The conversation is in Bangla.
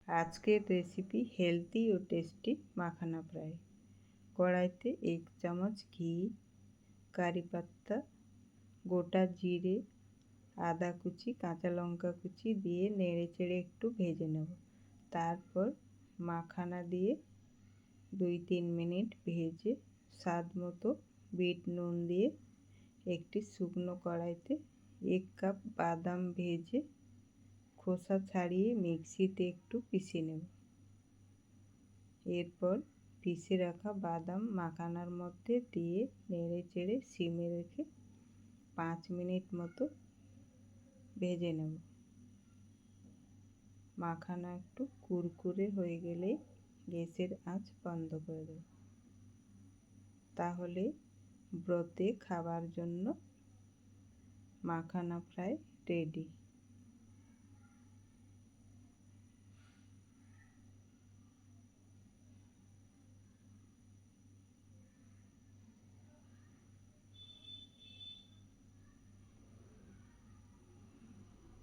আজকের রেসিপি হেলদি ও টেস্টি মাখানা ফ্রাই। কড়াইতে 1 চামচ ঘি, কারি পাতা, গোটা জিরে, আদা কুচি, কাঁচা লঙ্কা কুচি দিয়ে নেড়েচেড়ে একটু ভেজে নেব। তারপর মাখানা দিয়ে 2-3 মিনিট ভেজে স্বাদ মতো বিট নুন দিয়ে একটি শুকনো কড়াইতে 1 কাপ বাদাম ভেজে খোসা ছাড়িয়ে মিক্সিতে একটু পিষে নেব। এরপর পিষে রাখা বাদাম মাখানার মধ্যে দিয়ে নেড়েচেড়ে সিমে রেখে 5 মিনিট মতো ভেজে নেব। মাখানা একটু কুরকুরে হয়ে গেলে গ্যাসের আঁচ বন্ধ করে দেব। তাহলে ব্রতে খাবার জন্য মাখানা ফ্রাই রেডি।